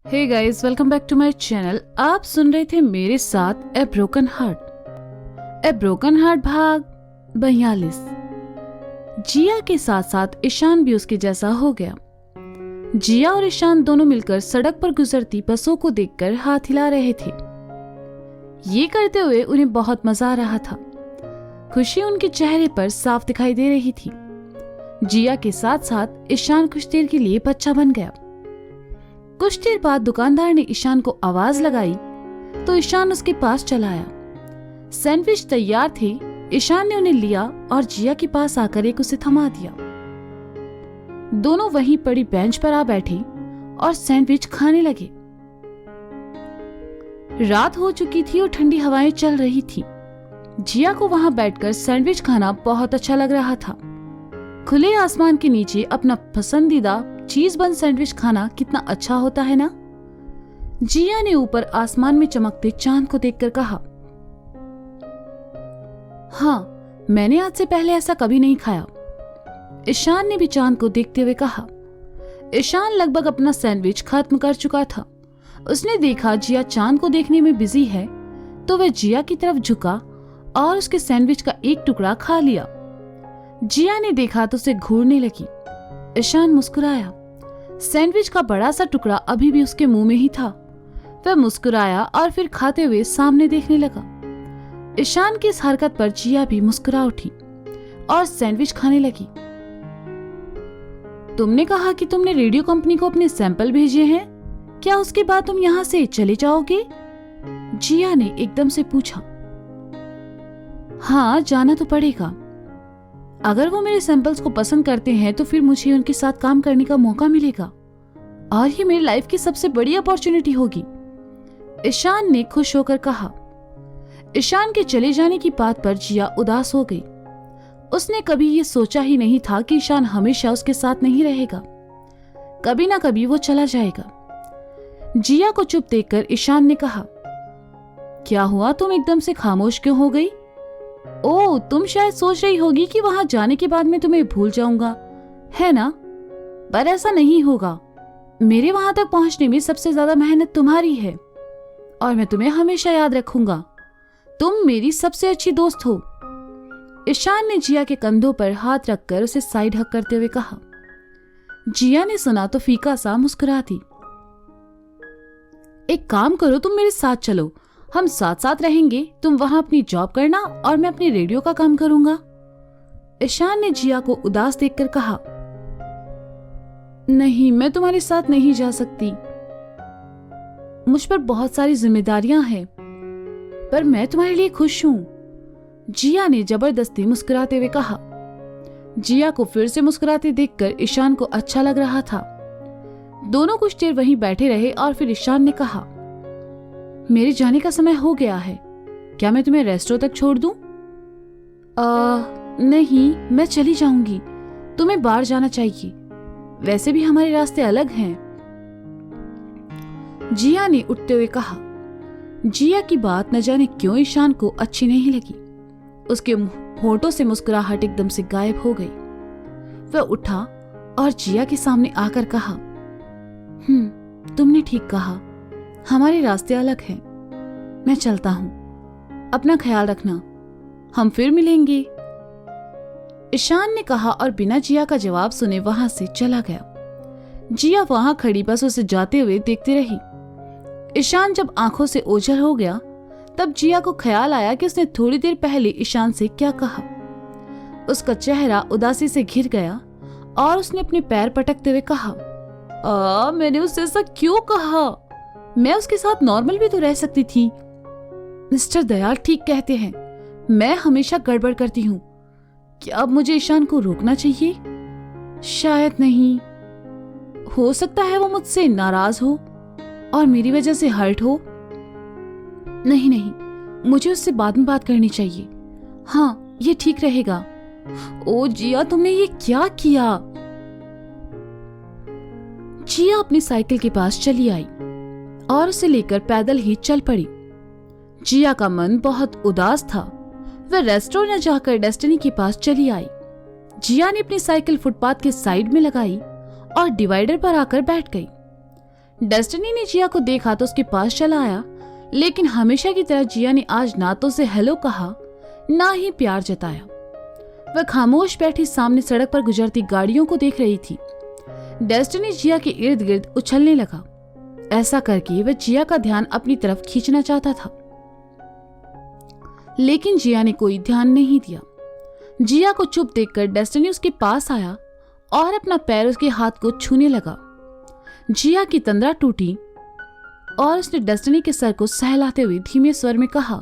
Hey guys, welcome back to my channel. आप सुन रहे थे मेरे साथ a broken heart. A broken heart भाग 42। जिया के साथ साथ ईशान भी उसके जैसा हो गया। जिया और ईशान दोनों मिलकर सड़क पर गुजरती बसों को देखकर हाथ हिला रहे थे। ये करते हुए उन्हें बहुत मजा आ रहा था। खुशी उनके चेहरे पर साफ दिखाई दे रही थी। जिया के साथ साथ ईशान कुछ देर के लिए बच्चा बन गया। कुछ देर बाद दुकानदार ने ईशान को आवाज लगाई तो ईशान उसके पास चला आया। सैंडविच तैयार थे। ईशान ने उन्हें लिया और जिया के पास आकर एक उसे थमा दिया। दोनों वहीं पड़ी बेंच पर आ बैठे और सैंडविच खाने लगे। रात हो चुकी थी और ठंडी हवाएं चल रही थी। जिया को वहां बैठकर सैंडविच खाना बहुत अच्छा लग रहा था। खुले आसमान के नीचे अपना पसंदीदा चीज बन सैंडविच खाना कितना अच्छा होता है ना। जिया ने ऊपर आसमान में चमकते चांद को देखकर कहा, हाँ, मैंने आज से पहले ऐसा कभी नहीं खाया। ईशान ने भी चांद को देखते हुए कहा। ईशान लगभग अपना सैंडविच खत्म कर चुका था। उसने देखा जिया चांद को देखने में बिजी है तो वह जिया की तरफ झुका और उसके सैंडविच का एक टुकड़ा खा लिया। जिया ने देखा तो उसे घूरने लगी। ईशान मुस्कुराया। सैंडविच का बड़ा सा टुकड़ा अभी भी उसके मुंह में ही था। वह मुस्कुराया और फिर खाते हुए सामने देखने लगा। ईशान की इस हरकत पर जिया भी मुस्कुरा उठी और सैंडविच खाने लगी। तुमने कहा कि तुमने रेडियो कंपनी को अपने सैंपल भेजे हैं, क्या उसके बाद तुम यहाँ से चले जाओगे? जिया ने एकदम से पूछा। हाँ, जाना तो पड़ेगा। अगर वो मेरे सैंपल्स को पसंद करते हैं तो फिर मुझे उनके साथ काम करने का मौका मिलेगा और ये मेरी लाइफ की सबसे बड़ी अपॉर्चुनिटी होगी, ईशान ने खुश होकर कहा। ईशान के चले जाने की बात पर जिया उदास हो गई। उसने कभी ये सोचा ही नहीं था कि ईशान हमेशा उसके साथ नहीं रहेगा। कभी ना कभी वो चला जाएगा। जिया को चुप देखकर ईशान ने कहा, क्या हुआ, तुम एकदम से खामोश क्यों हो गई? ओह, तुम शायद सोच रही होगी कि वहां जाने के बाद मैं तुम्हें भूल जाऊंगा, है ना? पर ऐसा नहीं होगा। मेरे वहां तक पहुंचने में सबसे ज्यादा मेहनत तुम्हारी है और मैं तुम्हें हमेशा याद रखूंगा। तुम मेरी सबसे अच्छी दोस्त हो। ईशान ने जिया के कंधों पर हाथ रखकर उसे साइड हक करते हुए कहा। जिया ने सुना तो फीका सा मुस्कुरा दी। एक काम करो, तुम मेरे साथ चलो, हम साथ साथ रहेंगे। तुम वहां अपनी जॉब करना और मैं अपनी रेडियो का काम करूंगा। ईशान ने जिया को उदास देखकर कहा। नहीं, मैं तुम्हारे साथ नहीं जा सकती। मुझ पर बहुत सारी जिम्मेदारियां हैं, पर मैं तुम्हारे लिए खुश हूं, जिया ने जबरदस्ती मुस्कुराते हुए कहा। जिया को फिर से मुस्कुराते देखकर ईशान को अच्छा लग रहा था। दोनों कुछ देर वहीं बैठे रहे और फिर ईशान ने कहा, मेरे जाने का समय हो गया है, क्या मैं तुम्हें रेस्टोरेंट तक छोड़ दूं? नहीं, मैं चली जाऊंगी। तुम्हें बाहर जाना चाहिए, वैसे भी हमारे रास्ते अलग हैं, जिया ने उठते हुए कहा। जिया की बात न जाने क्यों ईशान को अच्छी नहीं लगी। उसके होठों से मुस्कुराहट एकदम से गायब हो गई। वह उठा और जिया के सामने आकर कहा, तुमने ठीक कहा, हमारे रास्ते अलग हैं। मैं चलता हूं, अपना ख्याल रखना, हम फिर मिलेंगे, ईशान ने कहा और बिना जिया का जवाब सुने वहां से चला गया। जिया वहां खड़ी बस उसे जाते हुए देखती रही। ईशान जब आंखों से ओझल हो गया तब जिया को ख्याल आया कि उसने थोड़ी देर पहले ईशान से क्या कहा। उसका चेहरा उदासी से घिर गया और उसने अपने पैर पटकते हुए कहा, मैंने उससे ऐसा क्यों कहा? मैं उसके साथ नॉर्मल भी तो रह सकती थी। मिस्टर दयाल ठीक कहते हैं, मैं हमेशा गड़बड़ करती हूँ। क्या अब मुझे ईशान को रोकना चाहिए? शायद नहीं। हो सकता है वो मुझसे नाराज हो और मेरी वजह से हर्ट हो। नहीं, मुझे उससे बाद में बात करनी चाहिए। हाँ, ये ठीक रहेगा। ओ जिया, तुमने ये क्या किया? जिया अपनी साइकिल के पास चली आई और उसे लेकर पैदल ही चल पड़ी। जिया का मन बहुत उदास था। वह रेस्टोरेंट जाकर डेस्टिनी के पास चली आई। जिया ने अपनी साइकिल फुटपाथ के साइड में लगाई और डिवाइडर पर आकर बैठ गई। डेस्टिनी ने जिया को देखा तो उसके पास चला आया, लेकिन हमेशा की तरह जिया ने आज ना तो उसे हेलो कहा ना ही प्यार जताया। वह खामोश बैठी सामने सड़क पर गुजरती गाड़ियों को देख रही थी। डेस्टिनी जिया के इर्द गिर्द उछलने लगा। ऐसा करके वह जिया का ध्यान अपनी तरफ खींचना चाहता था, लेकिन जिया ने कोई ध्यान नहीं दिया। जिया को चुप देखकर डेस्टिनी उसके पास आया और अपना पैर उसके हाथ को छूने लगा। जिया की तंद्रा टूटी और उसने डेस्टिनी के सर को सहलाते हुए धीमे स्वर में कहा,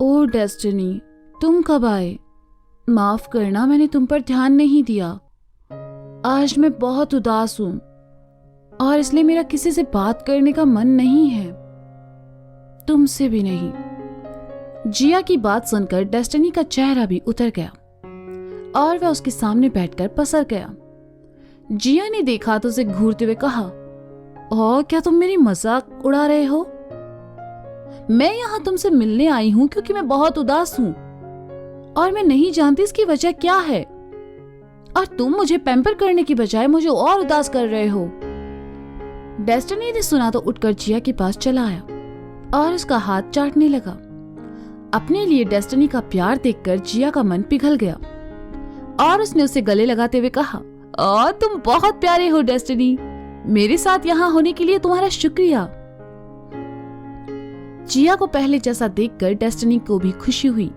ओ डेस्टिनी, तुम कब आए? माफ करना, मैंने तुम पर ध्यान नहीं दिया। आज मैं बहुत उदास हूं और इसलिए मेरा किसी से बात करने का मन नहीं है, तुमसे भी नहीं। जिया की बात सुनकर डेस्टिनी का चेहरा भी उतर गया और वह उसके सामने बैठकर पसर गया। जिया ने देखा तो उसे घूरते हुए कहा, और क्या तुम मेरी मजाक उड़ा रहे हो? मैं यहां तुमसे मिलने आई हूं क्योंकि मैं बहुत उदास हूं और मैं नहीं जानती इसकी वजह क्या है, और तुम मुझे पैम्पर करने की बजाय मुझे और उदास कर रहे हो। डेस्टिनी ने सुना तो उठकर जिया के पास चला आया और उसका हाथ चाटने लगा। अपने लिए डेस्टिनी का प्यार देखकर जिया का मन पिघल गया और उसने उसे गले लगाते हुए कहा, तुम बहुत प्यारे हो डेस्टिनी, मेरे साथ यहाँ होने के लिए तुम्हारा शुक्रिया। जिया को पहले जैसा देखकर डेस्टिनी को भी खुशी हुई।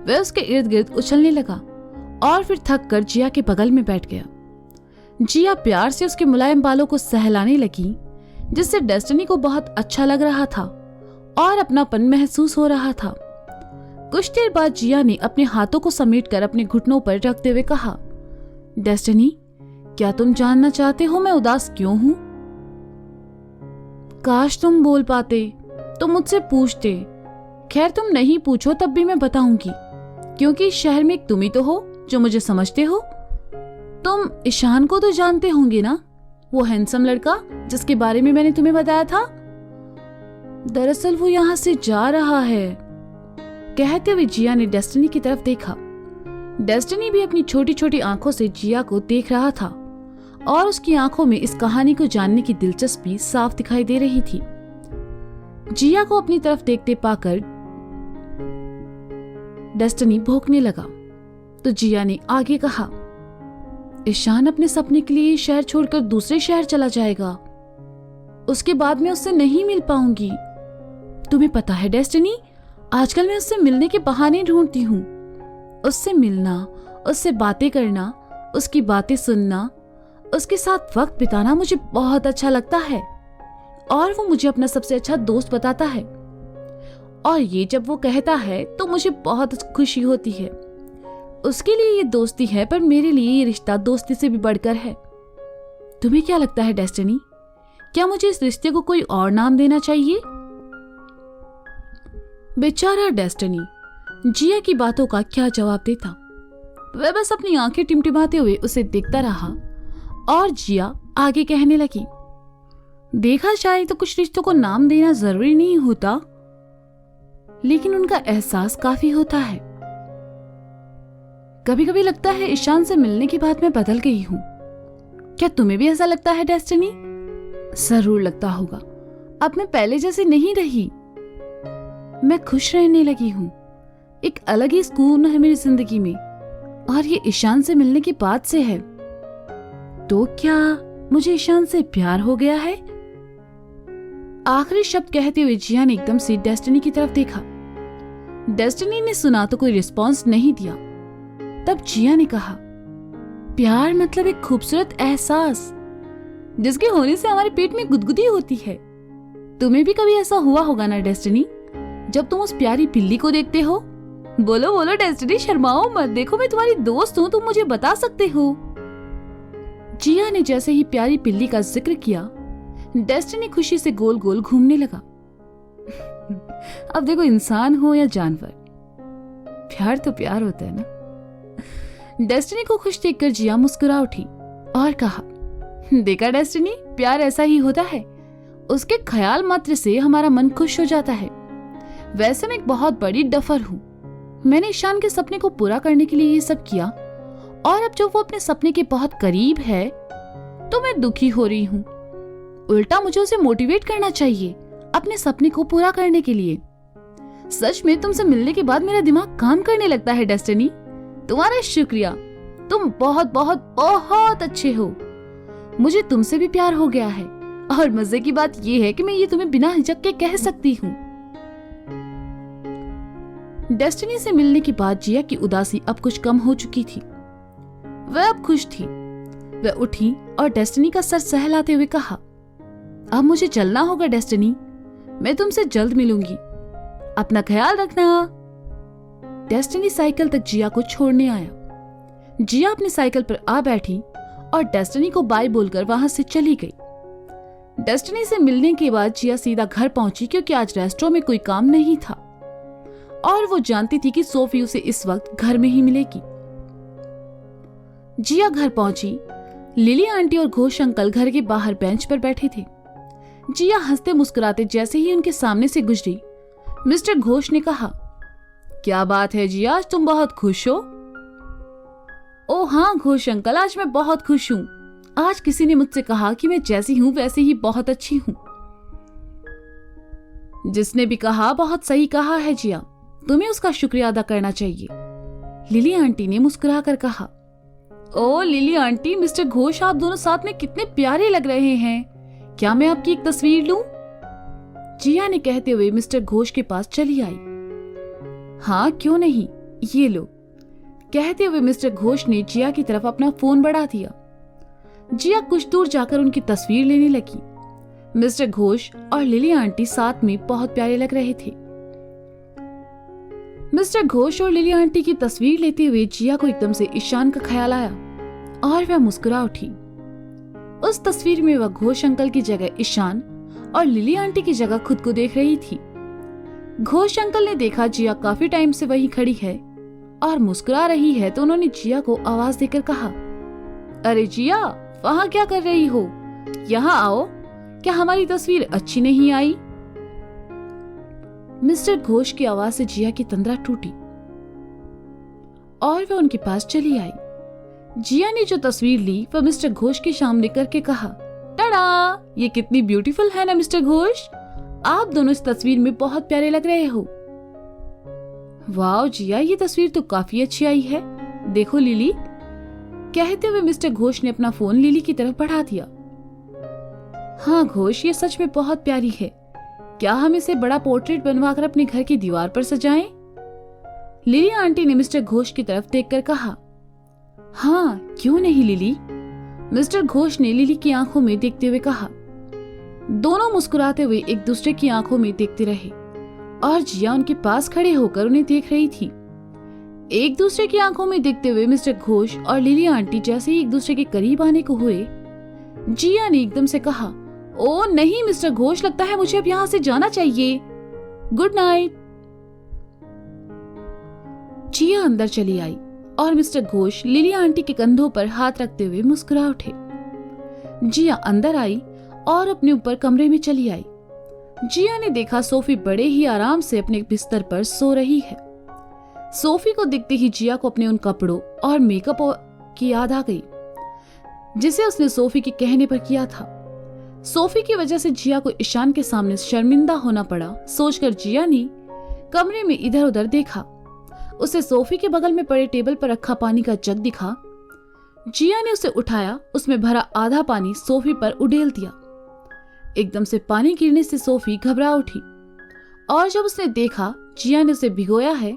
वह उसके इर्द गिर्द उछलने लगा और फिर थक कर जिया के बगल में बैठ गया। जिया प्यार से उसके मुलायम बालों को सहलाने लगी, जिससे डेस्टिनी को बहुत अच्छा लग रहा था और अपनापन महसूस हो रहा था। कुछ देर बाद जिया ने अपने हाथों को समेटकर अपने घुटनों पर रखते हुए कहा, डेस्टिनी, क्या तुम जानना चाहते हो मैं उदास क्यों हूं? काश तुम बोल पाते तो मुझसे पूछते। खैर, तुम नहीं पूछो तब भी मैं बताऊंगी, क्योंकि इस शहर में एक तुम ही तो हो जो मुझे समझते हो। तुम ईशान को तो जानते होंगे ना, वो हैंडसम लड़का जिसके बारे में मैंने तुम्हें बताया था। दरअसल वो यहाँ से जा रहा है। कहते हुए जिया ने डेस्टिनी की तरफ देखा। डेस्टिनी भी अपनी छोटी छोटी आंखों से जिया को देख रहा था और उसकी आंखों में इस कहानी को जानने की दिलचस्पी साफ दिखाई दे रही थी। जिया को अपनी तरफ देखते पाकर डेस्टिनी भौंकने लगा तो जिया ने आगे कहा, ईशान अपने सपने के लिए शहर छोड़कर दूसरे शहर चला जाएगा। उसके बाद मैं उससे नहीं मिल पाऊंगी। तुम्हें पता है डेस्टिनी, आजकल मैं उससे मिलने के बहाने ढूंढती हूँ। उससे मिलना, उससे बातें करना, उसकी बातें सुनना, उसके साथ वक्त बिताना मुझे बहुत अच्छा लगता है और वो मुझे अपना सबसे अच्छा दोस्त बताता है। और ये जब वो कहता है तो मुझे बहुत खुशी होती है। उसके लिए ये दोस्ती है, पर मेरे लिए ये रिश्ता दोस्ती से भी बढ़कर है। तुम्हें क्या लगता है डेस्टिनी, क्या मुझे इस रिश्ते को कोई और नाम देना चाहिए? बेचारा डेस्टिनी जिया की बातों का क्या जवाब देता। वह बस अपनी आंखें टिमटिमाते हुए उसे देखता रहा और जिया आगे कहने लगी, देखा जाए तो कुछ रिश्तों को नाम देना जरूरी नहीं होता, लेकिन उनका एहसास काफी होता है। कभी कभी लगता है ईशान से मिलने के बाद मैं बदल गई हूं। क्या तुम्हें भी ऐसा लगता है डेस्टिनी? जरूर लगता होगा। अब मैं पहले जैसी नहीं रही। मैं खुश रहने लगी हूँ। एक अलग ही सुकून है मेरी जिंदगी में और ये ईशान से मिलने के बाद से है। तो क्या मुझे ईशान से प्यार हो गया है? आखिरी शब्द कहते हुए जिया ने एकदम से डेस्टिनी की तरफ देखा। डेस्टिनी ने सुना तो कोई रिस्पॉन्स नहीं दिया। तब जिया ने कहा, प्यार मतलब एक खूबसूरत एहसास जिसके होने से हमारे पेट में गुदगुदी होती है। तुम्हें भी कभी ऐसा हुआ होगा ना डेस्टिनी, जब तुम उस प्यारी बिल्ली को देखते हो? बोलो बोलो डेस्टिनी, शर्माओ मत, देखो मैं तुम्हारी दोस्त हूँ, तुम मुझे बता सकते हो। जिया ने जैसे ही प्यारी बिल्ली का जिक्र किया, डेस्टिनी खुशी से गोल गोल घूमने लगा। अब देखो, इंसान हो या जानवर, प्यार तो प्यार होता है ना। डेस्टिनी को खुश देखकर जिया मुस्कुरा उठी और कहा, देखा डेस्टिनी, प्यार ऐसा ही होता है। उसके ख्याल मात्र से हमारा मन खुश हो जाता है। वैसे मैं एक बहुत बड़ी डफर हूँ। मैंने ईशान के सपने को पूरा करने के लिए ये सब किया और अब जब वो अपने सपने के बहुत करीब है तो मैं दुखी हो रही हूँ। उल्टा मुझे उसे मोटिवेट करना चाहिए अपने सपने को पूरा करने के लिए। सच में तुमसे मिलने के बाद मेरा दिमाग काम करने लगता है डेस्टिनी। तुम्हारा शुक्रिया, तुम बहुत बहुत बहुत अच्छे हो। मुझे तुमसे भी प्यार हो गया है और मजे की बात यह है कि मैं ये तुम्हें बिना हिचक के कह सकती हूँ। डेस्टिनी से मिलने के बाद जिया की उदासी अब कुछ कम हो चुकी थी। वह अब खुश थी। वह उठी और डेस्टिनी का सर सहलाते हुए कहा, अब मुझे चलना होगा डेस्टिनी, मैं तुमसे जल्द मिलूंगी, अपना ख्याल रखना। डेस्टिनी साइकिल तक जिया को छोड़ने आया। जिया अपनी साइकिल पर आ बैठी और डेस्टिनी को बाय बोलकर वहां से चली गई। डेस्टिनी से मिलने के बाद जिया सीधा घर पहुंची क्योंकि आज रेस्टोरेंट में कोई काम नहीं था और वो जानती थी कि सोफी उसे इस वक्त घर में ही मिलेगी। जिया घर पहुंची। लिली आंटी और घोष अंकल घर के बाहर बेंच पर बैठे थे। जिया हंसते मुस्कुराते जैसे ही उनके सामने से गुजरी, मिस्टर घोष ने कहा, क्या बात है जिया, आज तुम बहुत खुश हो? ओ हाँ घोष अंकल, आज मैं बहुत खुश हूँ। आज किसी ने मुझसे कहा कि मैं जैसी हूँ वैसे ही बहुत अच्छी हूँ। जिसने भी कहा बहुत सही कहा है जिया, तुम्हें उसका शुक्रिया अदा करना चाहिए। लिली आंटी ने मुस्कुराकर कहा, ओ लिली आंटी, मिस्टर घोष आप दोनों साथ में कितने प्यारे लग रहे हैं। क्या मैं आपकी एक तस्वीर लूं? जिया ने कहते हुए मिस्टर घोष के पास चली आई। हाँ क्यों नहीं, ये लो। कहते हुए मिस्टर घोष ने जिया की तरफ अपना फोन बढ़ा दिया। जिया कुछ दूर जाकर उनकी तस्वीर लेने लगी। मिस्टर घोष और लिली आंटी साथ में बहुत प्यारे लग रहे थे। मिस्टर घोष और लिली आंटी की तस्वीर लेते हुए जिया को एकदम से ईशान का ख्याल आया और वह मुस्कुरा उठी। उस तस्वीर में वह घोष अंकल की जगह ईशान और लिली आंटी की जगह खुद को देख रही थी। घोष अंकल ने देखा जिया काफी टाइम से वहीं खड़ी है और मुस्कुरा रही है तो उन्होंने जिया को आवाज देकर कहा, अरे जिया, वहां क्या कर रही हो? यहाँ आओ, क्या हमारी तस्वीर अच्छी नहीं आई? मिस्टर घोष की आवाज से जिया की तंद्रा टूटी और वह उनके पास चली आई। जिया ने जो तस्वीर ली वह मिस्टर घोष के सामने करके कहा, टाडा, ये कितनी ब्यूटीफुल है ना मिस्टर घोष, आप दोनों इस तस्वीर में बहुत प्यारे लग रहे हो। वाह जिया, ये तस्वीर तो काफी अच्छी आई है, देखो लिली। कहते हुए मिस्टर घोष ने अपना फोन लिली की तरफ बढ़ा दिया। हाँ घोष, ये सच में बहुत प्यारी है, क्या हम इसे बड़ा पोर्ट्रेट बनवाकर अपने घर की दीवार पर सजाएं? लिली आंटी ने मिस्टर घोष की तरफ देखकर कहा, हाँ क्यों नहीं लिली। मिस्टर घोष ने लिली की आंखों में देखते हुए कहा। दोनों मुस्कुराते हुए एक दूसरे की आंखों में देखते रहे और जिया उनके पास खड़े होकर उन्हें देख रही थी। एक दूसरे की आंखों में देखते हुए मिस्टर घोष और लिली आंटी जैसे ही एक दूसरे के करीब आने को हुए, जिया ने एकदम से कहा, ओ नहीं मिस्टर घोष, लगता है मुझे अब यहाँ से जाना चाहिए, गुड नाइट। जिया अंदर चली आई और मिस्टर घोष लिली आंटी के कंधों पर हाथ रखते हुए मुस्कुरा उठे। जिया अंदर आई और अपने ऊपर कमरे में चली आई। जिया ने देखा सोफी बड़े ही आराम से अपने बिस्तर पर सो रही है। सोफी को देखते ही जिया को अपने उन कपड़ों और मेकअप की याद आ गई जिसे उसने सोफी के कहने पर किया था। सोफी की वजह से जिया को ईशान के सामने शर्मिंदा होना पड़ा सोचकर जिया ने कमरे में इधर उधर देखा। उसे सोफी के बगल में पड़े टेबल पर रखा पानी का जग दिखा। जिया ने उसे उठाया, उसमें भरा आधा पानी सोफी पर उड़ेल दिया। एकदम से पानी गिरने से सोफी घबरा उठी और जब उसने देखा जिया ने उसे भिगोया है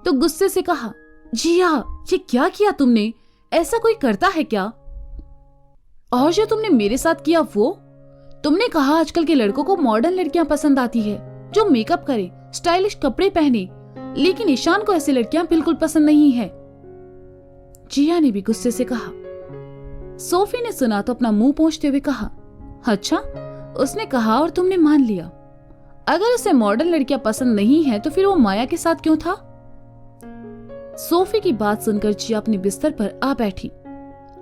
तो गुस्से से कहा, जिया ये क्या किया तुमने, ऐसा कोई करता है क्या? और जो तुमने मेरे साथ किया वो, तुमने कहा आजकल के लड़कों को मॉडर्न लड़कियां पसंद आती है जो मेकअप करे, स्टाइलिश कपड़े पहने, लेकिन ईशान को ऐसी लड़कियां बिल्कुल पसंद नहीं है। जिया ने भी गुस्से से कहा। सोफी ने सुना तो अपना मुंह पोंछते हुए कहा, अच्छा उसने कहा और तुमने मान लिया। अगर उसे मॉडर्न लड़कियां पसंद नहीं है तो फिर वो माया के साथ क्यों था? सोफी की बात सुनकर जिया अपने बिस्तर पर आ बैठी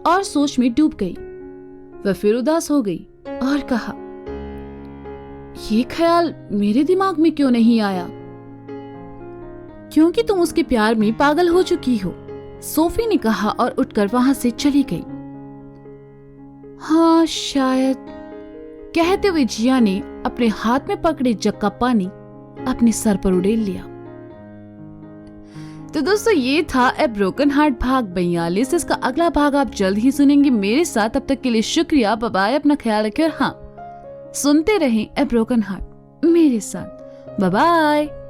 और सोच में डूब गई। वह फिर उदास हो गई और कहा, ये ख्याल मेरे दिमाग में क्यों नहीं आया? क्योंकि तुम उसके प्यार में पागल हो चुकी हो, सोफी ने कहा और उठकर वहां से चली गई। हाँ शायद कहते हुए जिया ने अपने हाथ में पकड़े जग का पानी अपने सर पर उड़ेल लिया। तो दोस्तों ये था ए ब्रोकन हार्ट भाग 42। इसका अगला भाग आप जल्द ही सुनेंगे मेरे साथ। तब तक के लिए शुक्रिया, बाय बाय, अपना ख्याल रखें और हाँ, सुनते रहें ए ब्रोकन हार्ट मेरे साथ। Bye bye.